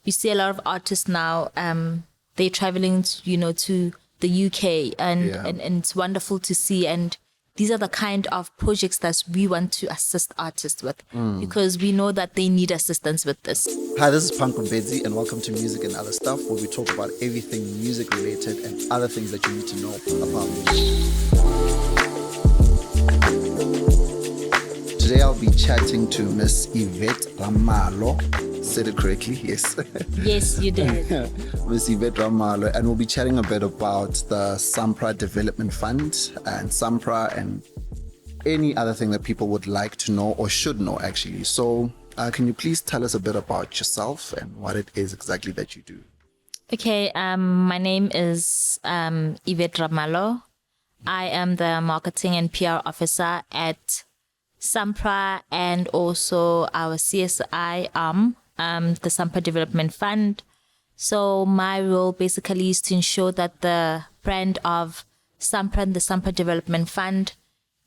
we see a lot of artists now, they're traveling, to the UK, and it's wonderful to see. And these are the kind of projects that we want to assist artists with, because we know that they need assistance with this. Hi, this is Punk Mbedzi, and welcome to Music and Other Stuff, where we talk about everything music related and other things that you need to know about music. Today I'll be chatting to Miss Yvette Rammalo. Said it correctly? Yes. Yes, you did. Miss Yvette Rammalo, and we'll be chatting a bit about the SAMPRA Development Fund and SAMPRA and any other thing that people would like to know or should know, actually. So can you please tell us a bit about yourself and what it is exactly that you do? Okay, my name is Yvette Rammalo. I am the marketing and PR officer at SAMPRA and also our CSI arm, the SAMPRA Development Fund. So my role basically is to ensure that the brand of SAMPRA and the SAMPRA Development Fund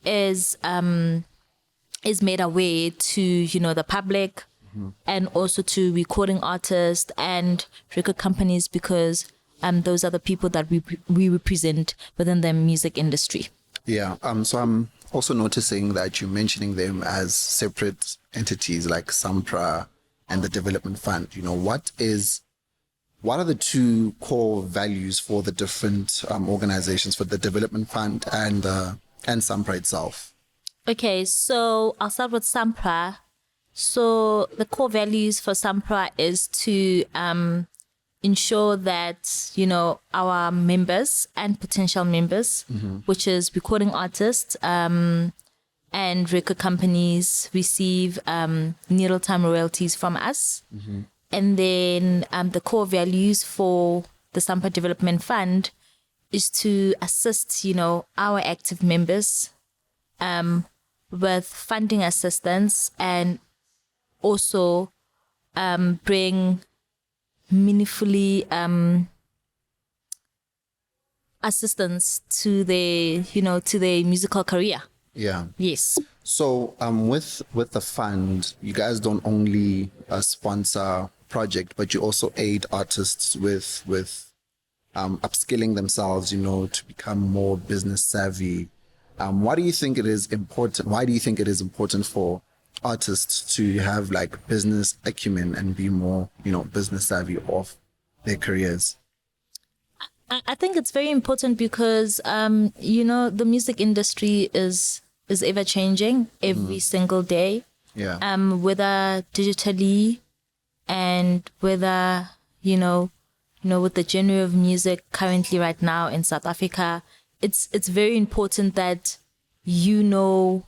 is made aware to the public, and also to recording artists and record companies, because those are the people that we represent within the music industry. Yeah. So I'm also noticing that you're mentioning them as separate entities, like SAMPRA and the Development Fund. What are the two core values for the different organizations, for the Development Fund and SAMPRA itself? Okay, so I'll start with SAMPRA. So the core values for SAMPRA is to ensure that our members and potential members, which is recording artists and record companies, receive needle time royalties from us. And then the core values for the SAMPRA Development Fund is to assist our active members with funding assistance, and also bring meaningfully assistance to their musical career. Yeah. Yes. So with the fund, you guys don't only sponsor project, but you also aid artists with upskilling themselves, to become more business savvy. Why do you think it is important for artists to have like business acumen and be more, business savvy of their careers? I think it's very important because, the music industry is ever changing every single day. Yeah. Whether digitally and whether, with the genre of music currently right now in South Africa, it's very important that your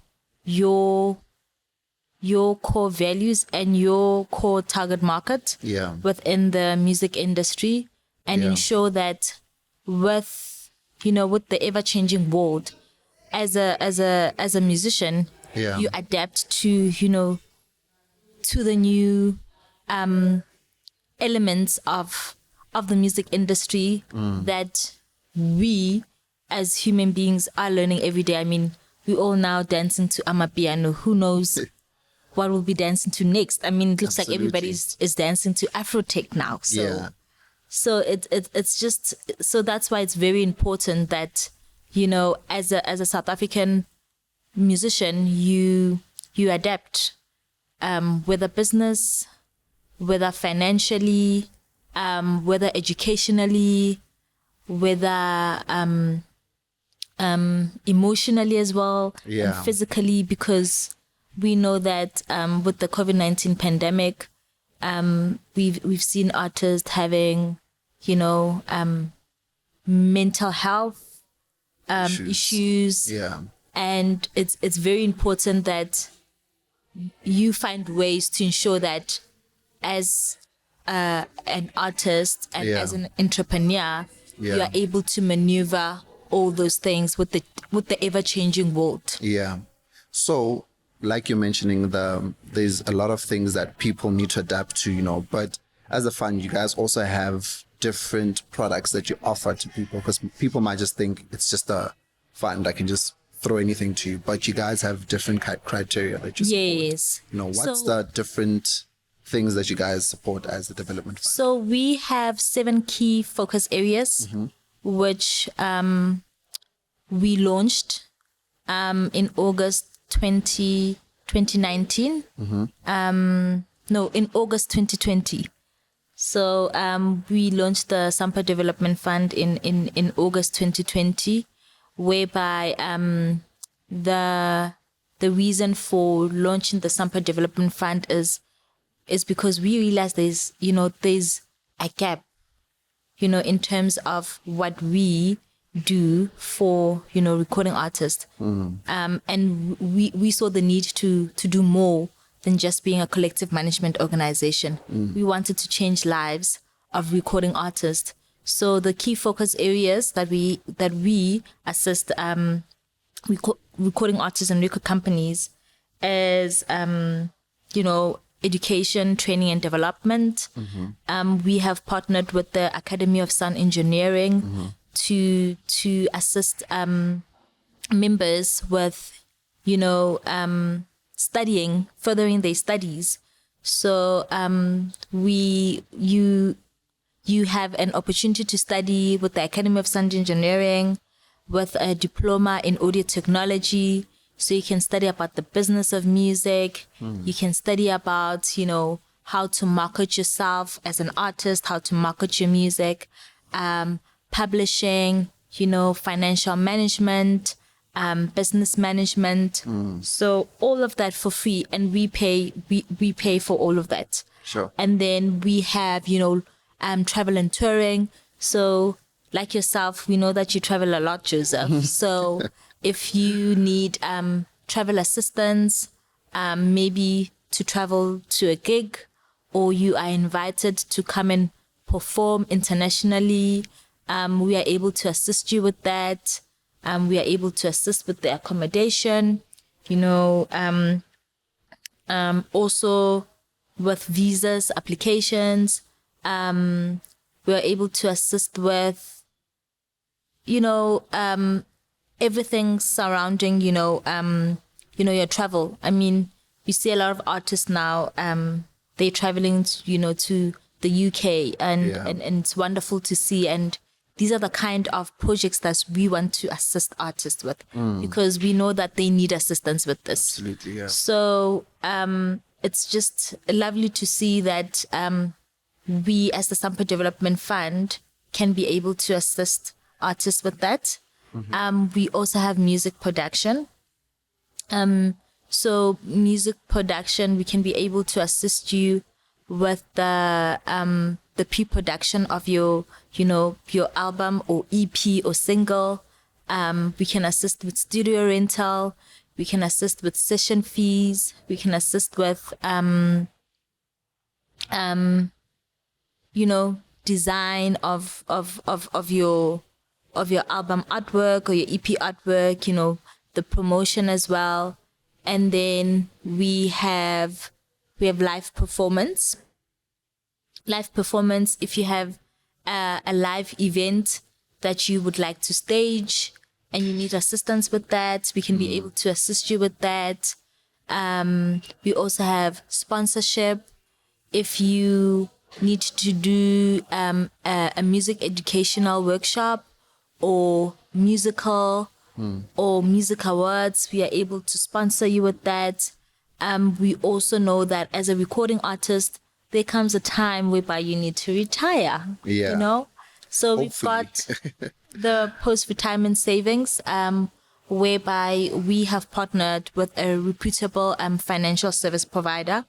core values and your core target market within the music industry, and ensure that with the ever-changing world, as a musician, you adapt to the new elements of the music industry that we as human beings are learning every day. I mean, we all now dancing to Amapiano. Who knows what we'll be dancing to next? I mean, it looks like everybody is dancing to Afro-tech now. So it's just, so that's why it's very important that as a South African musician, you adapt, whether business, whether financially, whether educationally, whether emotionally as well, and physically, because we know that with the COVID-19 pandemic, we've seen artists having mental health issues. And it's very important that you find ways to ensure that as an artist and as an entrepreneur, you are able to maneuver all those things with the ever-changing world. Yeah. So, like you're mentioning, there's a lot of things that people need to adapt to, but as a fund, you guys also have different products that you offer to people, because people might just think it's just a fund, I can just throw anything to you, but you guys have different criteria that you support. Yes. What's the different things that you guys support as the development fund? So we have 7 key focus areas, which we launched in August 2019. No, in August 2020. So we launched the SAMPRA Development Fund in August 2020, whereby the reason for launching the SAMPRA Development Fund is because we realized there's a gap, in terms of what we do for, recording artists. And we saw the need to do more than just being a collective management organization. We wanted to change lives of recording artists. So the key focus areas that we assist recording artists and record companies is, education, training and development. We have partnered with the Academy of Sound Engineering to assist members with, furthering their studies. So you have an opportunity to study with the Academy of Sound Engineering with a diploma in audio technology. So you can study about the business of music. You can study about, how to market yourself as an artist, how to market your music, publishing, financial management, business management. So all of that for free, and we pay for all of that. Sure. And then we have, travel and touring. So like yourself, we know that you travel a lot, Joseph. So if you need travel assistance, maybe to travel to a gig, or you are invited to come and perform internationally, we are able to assist you with that. We are able to assist with the accommodation, also with visas, applications. We are able to assist with, everything surrounding, your travel. I mean, you see a lot of artists now, they're traveling, to the UK, and it's wonderful to see. And these are the kind of projects that we want to assist artists with, because we know that they need assistance with this. Absolutely, yeah. So it's just lovely to see that we, as the SAMPRA Development Fund, can be able to assist artists with that. We also have music production. So music production, we can be able to assist you with the pre-production of your album or EP or single. We can assist with studio rental. We can assist with session fees. We can assist with design of your album artwork or your EP artwork, the promotion as well. And then we have live performance. Live performance, if you have a live event that you would like to stage and you need assistance with that, we can be able to assist you with that. We also have sponsorship. If you need to do a music educational workshop or musical or music awards, we are able to sponsor you with that. We also know that as a recording artist, there comes a time whereby you need to retire. Yeah. So Hopefully. we've got the post-retirement savings, whereby we have partnered with a reputable financial service provider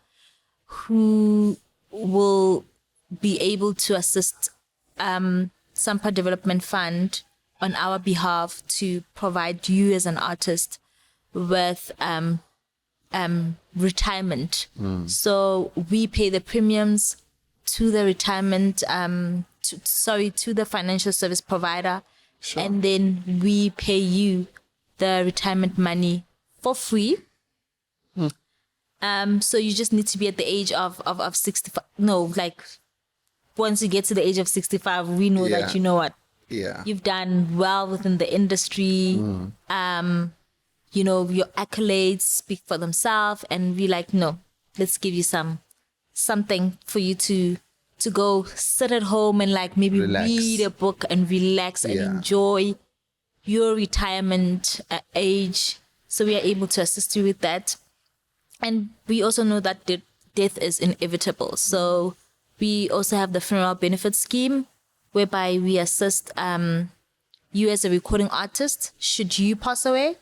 who will be able to assist SAMPRA Development Fund on our behalf to provide you as an artist with retirement. So we pay the premiums to the retirement, to the financial service provider. Sure. And then we pay you the retirement money for free. So you just need to be at the age of 65. No, like once you get to the age of 65, we know that you know what? Yeah. You've done well within the industry. Your accolades speak for themselves, and we like, no, let's give you some something for you to go sit at home and like maybe Relax. read a book and relax and enjoy your retirement age. So we are able to assist you with that. And we also know that death is inevitable. So we also have the funeral benefit scheme, whereby we assist you as a recording artist, should you pass away,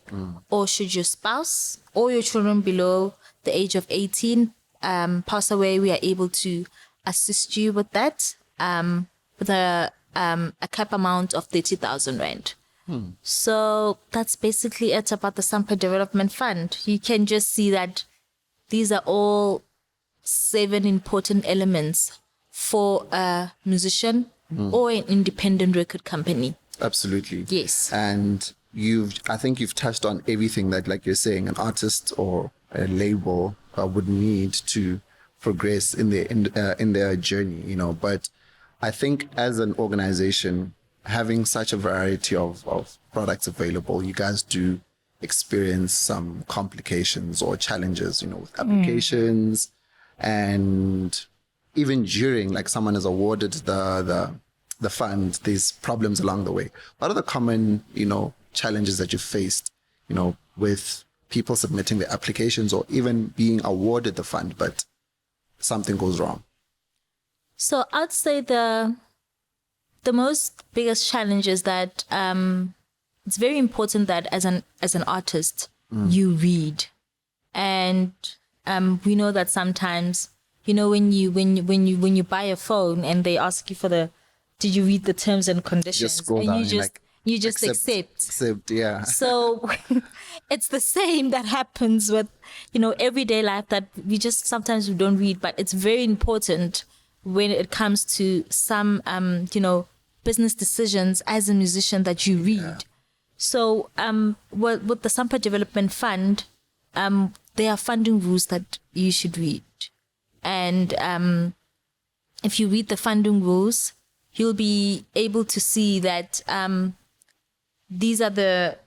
or should your spouse or your children below the age of 18 pass away, we are able to assist you with that with a cap amount of 30,000 rand. So that's basically it about the SAMPRA Development Fund. You can just see that these are all 7 important elements for a musician or an independent record company. Absolutely. Yes. And I think you've touched on everything that, like you're saying, an artist or a label would need to progress in their journey, you know. But I think as an organization, having such a variety of products available, you guys do experience some complications or challenges, you know, with applications, and even during, like, someone is awarded the fund, there's problems along the way. What are the common, you know, challenges that you faced, you know, with people submitting their applications or even being awarded the fund, but something goes wrong? So I'd say the most biggest challenge is that it's very important that as an artist you read, and we know that sometimes, you know, when you buy a phone and they ask you for did you read the terms and conditions? Just scroll and down you just accept. Accept, yeah. So it's the same that happens with, you know, everyday life, that sometimes we don't read, but it's very important when it comes to some, you know, business decisions as a musician that you read. Yeah. So with the SAMPRA Development Fund, there are funding rules that you should read. And if you read the funding rules, you'll be able to see that these are the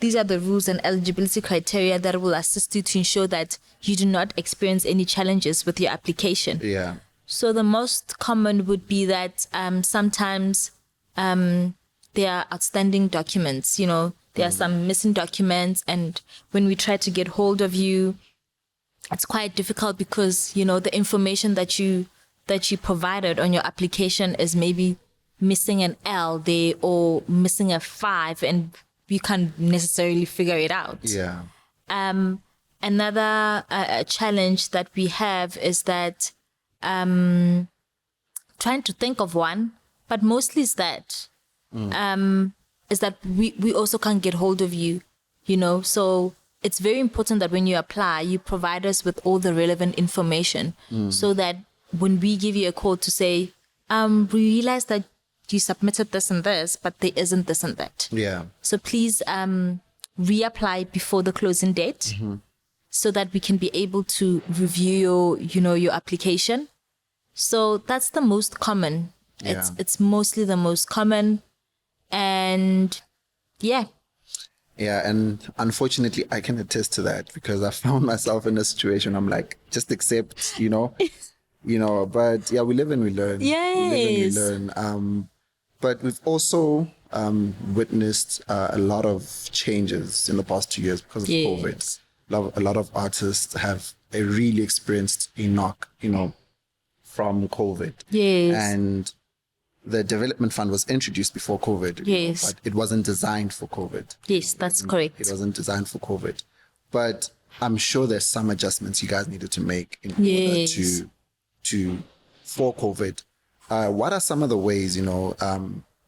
rules and eligibility criteria that will assist you to ensure that you do not experience any challenges with your application. Yeah. So the most common would be that sometimes there are outstanding documents. You know, there are some missing documents, and when we try to get hold of you, it's quite difficult because, you know, the information that you provided on your application is maybe missing an L there or missing a 5, and you can't necessarily figure it out. Yeah. Another challenge that we have is that trying to think of one, but mostly is that we also can't get hold of you, you know. So it's very important that when you apply, you provide us with all the relevant information so that when we give you a call to say, we realize that you submitted this and this, but there isn't this and that. Yeah. So please reapply before the closing date so that we can be able to review your application. So that's the most common. Yeah. It's mostly the most common. And yeah. Yeah, and unfortunately, I can attest to that because I found myself in a situation. I'm like, just accept, But yeah, we live and we learn. Yes. We live and we learn. But we've also witnessed a lot of changes in the past 2 years because of COVID. A lot of artists have really experienced a knock, from COVID. Yes. And the development fund was introduced before COVID. Yes. But it wasn't designed for COVID. Yes, that's correct. It wasn't designed for COVID. But I'm sure there's some adjustments you guys needed to make in order for COVID. What are some of the ways,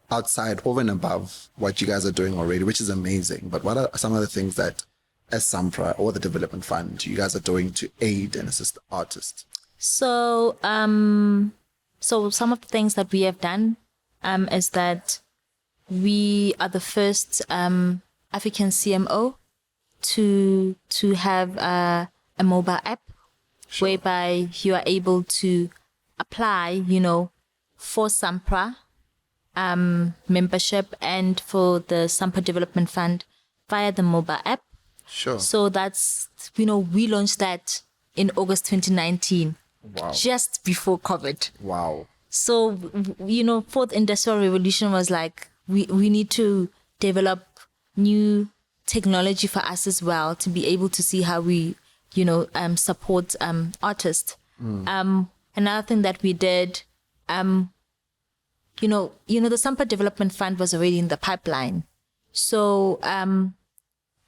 outside, over and above what you guys are doing already, which is amazing, but what are some of the things that as SAMPRA or the development fund you guys are doing to aid and assist the artists? So some of the things that we have done is that we are the first African CMO to have a mobile app whereby you are able to apply, for SAMPRA membership and for the SAMPRA Development Fund via the mobile app. Sure. So that's, we launched that in August 2019. Wow. just before COVID. Wow. So, fourth industrial revolution was like, we need to develop new technology for us as well to be able to see how we, support artists. Another thing that we did, the SAMPRA Development Fund was already in the pipeline. So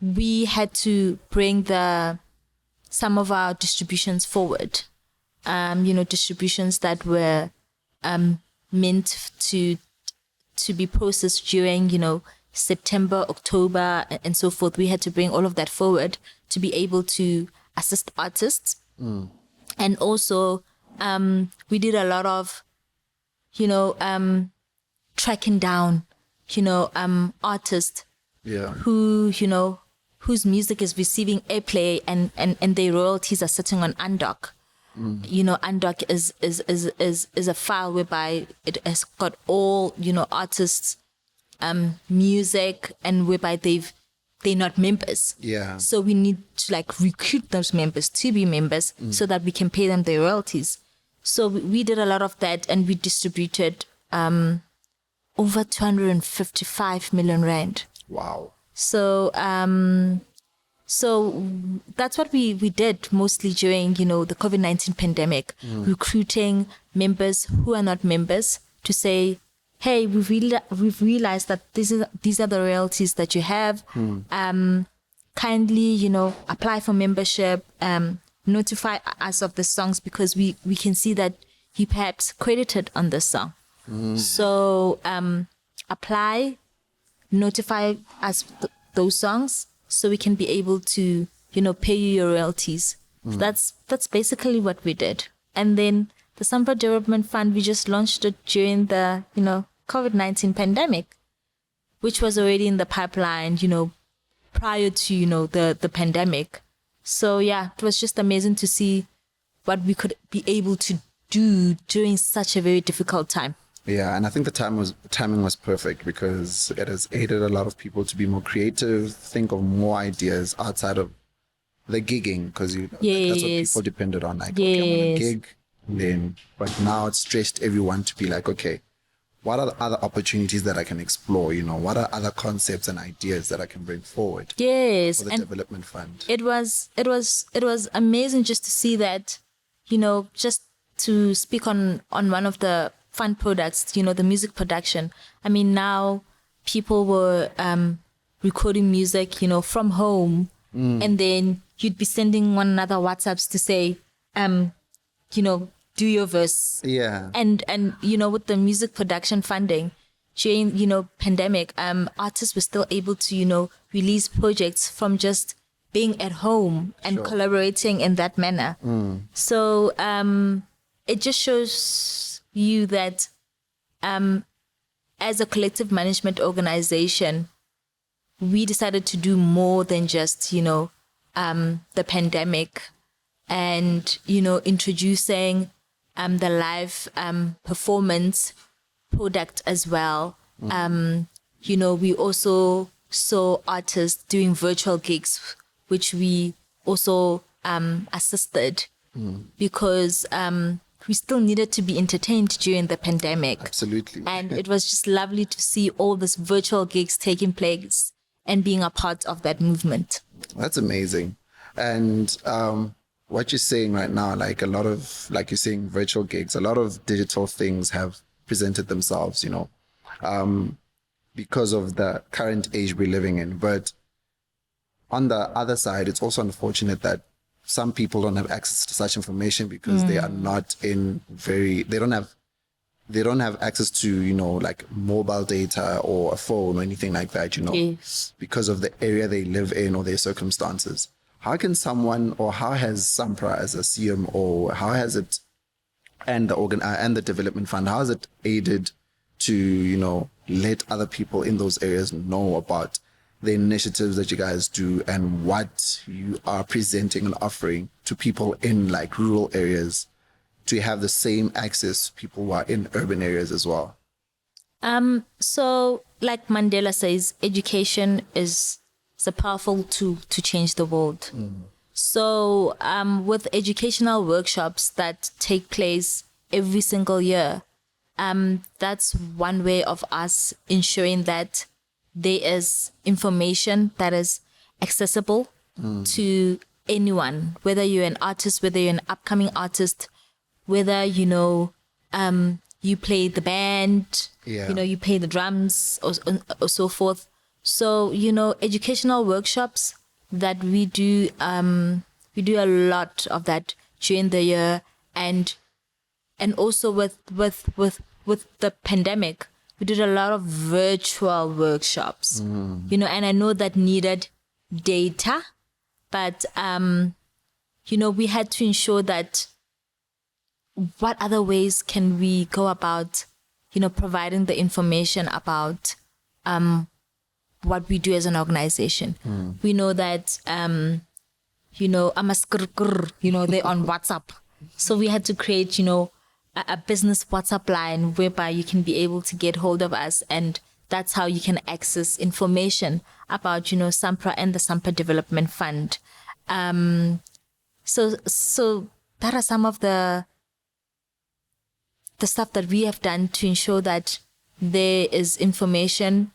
we had to bring some of our distributions forward. Distributions that were meant to be processed during, September, October, and so forth. We had to bring all of that forward to be able to assist artists. And also, we did a lot of, tracking down, artists who, whose music is receiving airplay and their royalties are sitting on Undoc. Undoc is a file whereby it has got all, artists' music, and whereby they're not members. Yeah. So we need to recruit those members to be members so that we can pay them their royalties. So we did a lot of that, and we distributed over 255 million rand. Wow. So so that's what we did mostly during, the COVID-19 pandemic, recruiting members who are not members to say, hey, we've realized that these are the royalties that you have. Kindly, apply for membership, notify us of the songs because we can see that you perhaps credited on this song. So apply, notify us those songs so we can be able to, pay you your royalties. So that's basically what we did. And then the SAMPRA Development Fund, we just launched it during the, COVID-19 pandemic, which was already in the pipeline, prior to, the pandemic. So yeah, it was just amazing to see what we could be able to do during such a very difficult time. Yeah, and I think the timing was perfect because it has aided a lot of people to be more creative, think of more ideas outside of the gigging, because that's what people depended on. Like, okay, I'm on a gig, but now it's stressed everyone to be like, okay, what are the other opportunities that I can explore? What are other concepts and ideas that I can bring forward? Yes, for the development fund. It was amazing just to see that, just to speak on one of the fun products, the music production. I mean, now people were recording music, from home, and then you'd be sending one another WhatsApps to say, do your verse. Yeah. And with the music production funding during, pandemic, artists were still able to, release projects from just being at home and collaborating in that manner. So it just shows you that as a collective management organization, we decided to do more than just, the pandemic and, introducing the live performance product as well. We also saw artists doing virtual gigs, which we also assisted because we still needed to be entertained during the pandemic. Absolutely. And it was just lovely to see all these virtual gigs taking place and being a part of that movement. That's amazing. And what you're saying right now, like a lot of, like you're saying, virtual gigs, a lot of digital things have presented themselves, because of the current age we're living in. But on the other side, it's also unfortunate that some people don't have access to such information because they are not they don't have access to, like mobile data or a phone or anything like that, Yes. because of the area they live in or their circumstances. How can someone, or how has SAMPRA as a CMO, how has it, and the development fund, how has it aided to, let other people in those areas know about the initiatives that you guys do and what you are presenting and offering to people in like rural areas to have the same access to people who are in urban areas as well? So like Mandela says, education is a powerful tool to change the world. So with educational workshops that take place every single year, that's one way of us ensuring that there is information that is accessible to anyone, whether you're an artist, whether you're an upcoming artist, whether, you play the band, you play the drums or so forth. So, educational workshops that we do a lot of that during the year, and also with the pandemic, we did a lot of virtual workshops, and I know that needed data, but, we had to ensure that what other ways can we go about, providing the information about what we do as an organization. We know that, they're on WhatsApp. So we had to create, a business WhatsApp line whereby you can be able to get hold of us, and that's how you can access information about, SAMPRA and the SAMPRA Development Fund. So that are some of the stuff that we have done to ensure that there is information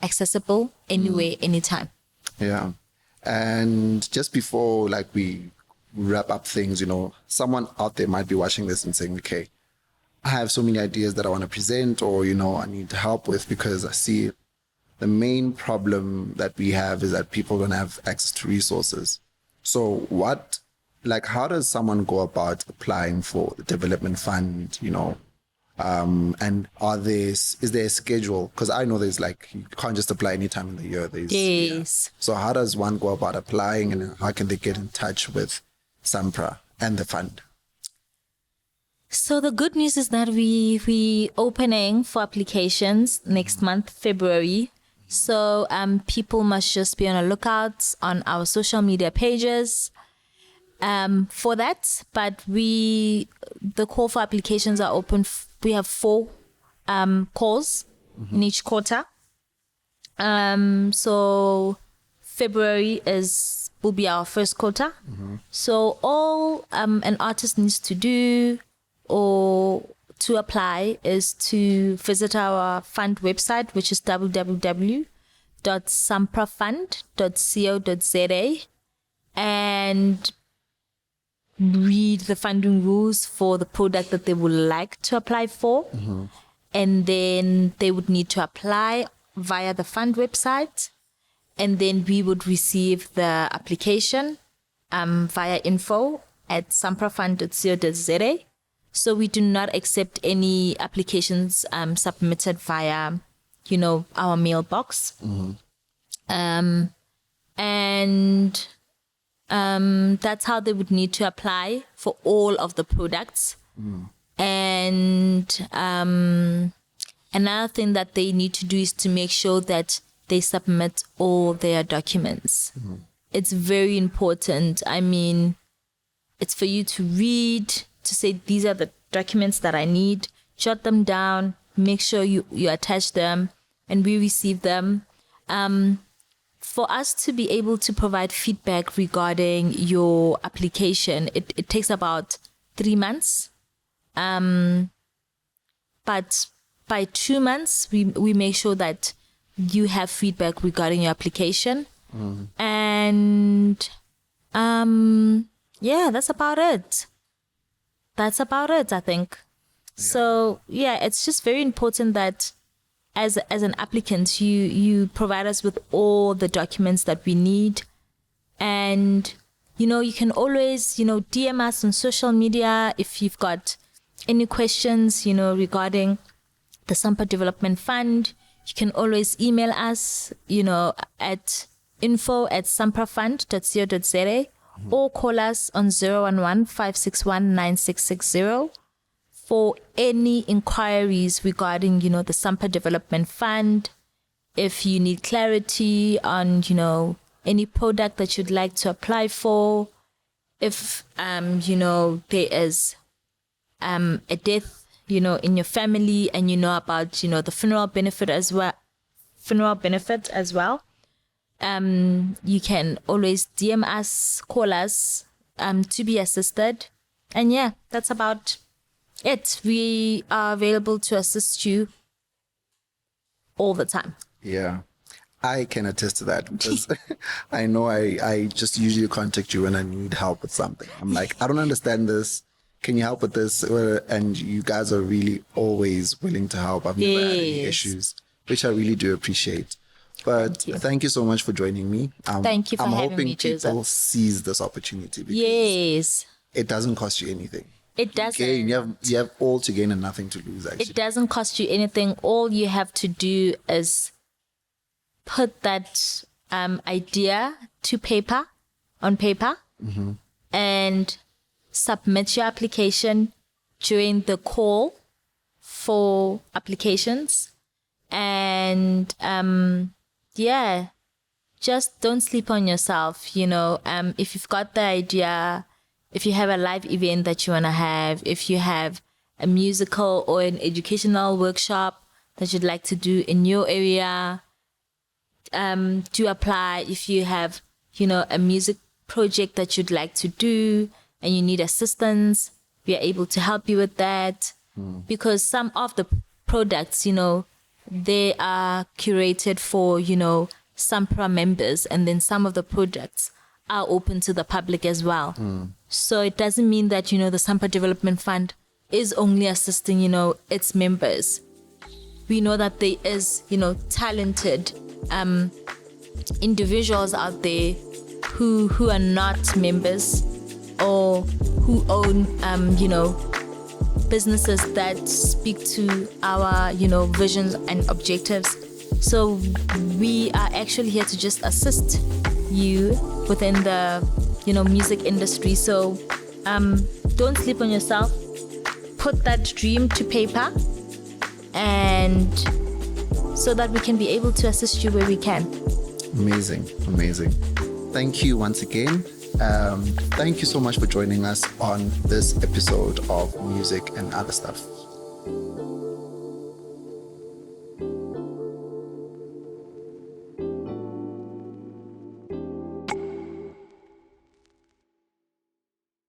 accessible anywhere, anytime. Yeah. And just before we wrap up things, someone out there might be watching this and saying, okay, I have so many ideas that I want to present, or, I need help with, because I see the main problem that we have is that people don't have access to resources. So how does someone go about applying for the development fund, and is there a schedule? Because I know there's you can't just apply anytime in the year. Yes. So how does one go about applying, and how can they get in touch with SAMPRA and the fund? So the good news is that we opening for applications next month, February. So people must just be on a lookout on our social media pages for that. But the call for applications are open. We have 4 calls in each quarter. So February will be our first quarter. So all an artist needs to do or to apply is to visit our fund website, which is www.samprafund.co.za, and read the funding rules for the product that they would like to apply for. And then they would need to apply via the fund website, and then we would receive the application via info@samprafund.co.za. So we do not accept any applications submitted via, our mailbox. And that's how they would need to apply for all of the products. And another thing that they need to do is to make sure that they submit all their documents. It's very important. I mean, it's for you to read, to say, these are the documents that I need, jot them down, make sure you attach them, and we receive them. For us to be able to provide feedback regarding your application, it takes about 3 months. But by 2 months, we make sure that you have feedback regarding your application. And that's about it. I think. So it's just very important that as an applicant, you provide us with all the documents that we need. And you can always DM us on social media if you've got any questions regarding the SAMPRA Development Fund. You can always email us at info@samprafund.co.za, or call us on 011-561-9660 for any inquiries regarding, the SAMPRA Development Fund. If you need clarity on, any product that you'd like to apply for, if, there is a death, in your family, and about, the funeral benefit as well, you can always DM us, call us, to be assisted. And yeah, that's about it. We are available to assist you all the time. Yeah, I can attest to that because I know I just usually contact you when I need help with something. I'm like, I don't understand this. Can you help with this? And you guys are really always willing to help. I've never had any issues, which I really do appreciate. But thank you so much for joining me. Thank you for I'm having hoping me, people Joseph. seize this opportunity because Yes. it doesn't cost you anything. It doesn't. You have all to gain and nothing to lose, actually. It doesn't cost you anything. All you have to do is put that idea to paper, on paper, and submit your application during the call for applications. And yeah, just don't sleep on yourself. If you've got the idea, if you have a live event that you want to have, if you have a musical or an educational workshop that you'd like to do in your area, do apply. If you have, a music project that you'd like to do and you need assistance, we are able to help you with that. Because some of the products, they are curated for, SAMPRA members, and then some of the products are open to the public as well. So it doesn't mean that, the SAMPRA Development Fund is only assisting, its members. We know that there is, talented individuals out there who are not members or who own, businesses that speak to our, visions and objectives. So we are actually here to just assist you within the, music industry. So don't sleep on yourself. Put that dream to paper, and so that we can be able to assist you where we can. Amazing. Thank you once again. Thank you so much for joining us on this episode of Music and Other Stuff.